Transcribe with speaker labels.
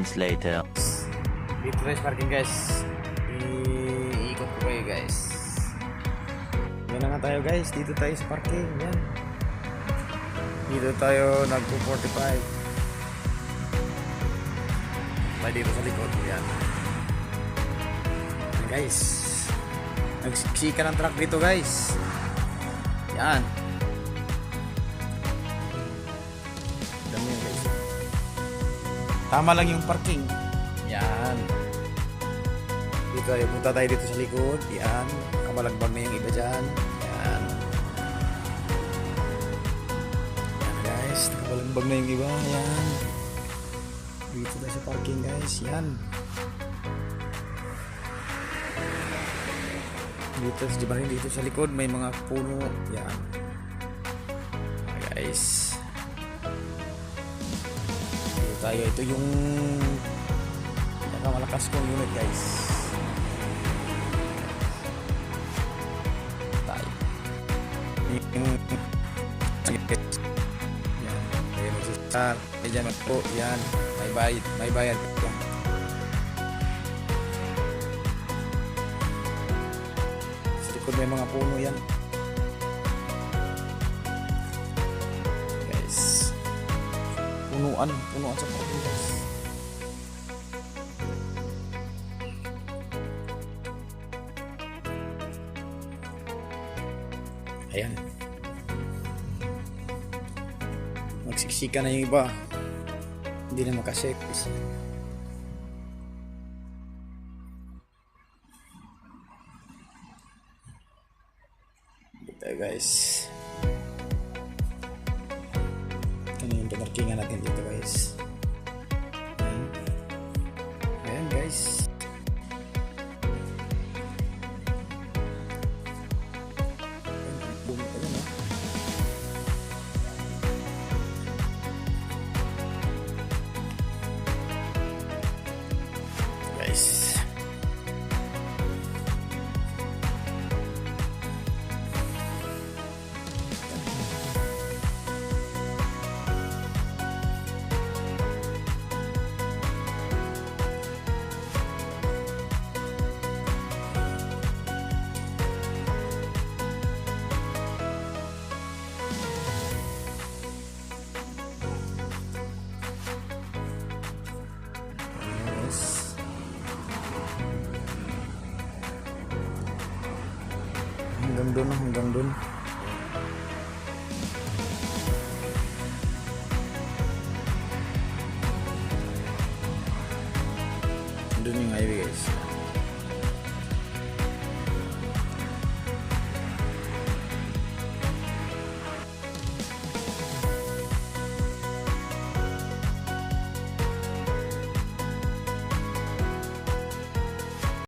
Speaker 1: moments later.
Speaker 2: Dito guys, parking guys. Iikot ko kayo guys. Yan na nga tayo guys. Dito tayo sa parking. Yan. Dito tayo nagpo-45. Tayo dito sa likod. Yan. Yan guys. Nagsiksika ng truck dito guys. Yan. Dami yan guys. Tama lang yung parking. Yan. Dito tayo, punta tayo dito sa likod. Yan. Kamalagbag na yung iba dyan. Yan. Yan guys. Kamalagbag na yung iba. Yan. Dito tayo sa parking guys. Yan. Dito, di ba rin dito sa likod may mga puno. Yan. Guys. Dito tayo. Ito yung malakas kong unit guys. Tayo. Yan. Ayan magsasar. Ayan po. Yan. May bayad. May bayad. Yan. Sa likod may mga puno yan. Guys. Punuan. Punuan sa parking guys. Ayan. Magsiksika na yung iba. Hindi na makaservice. Dito guys. Ito na yung pinarkingan natin dito guys. Ayan. Ayan guys. Guys. Hanggang doon, hanggang doon. Doon yung highway guys.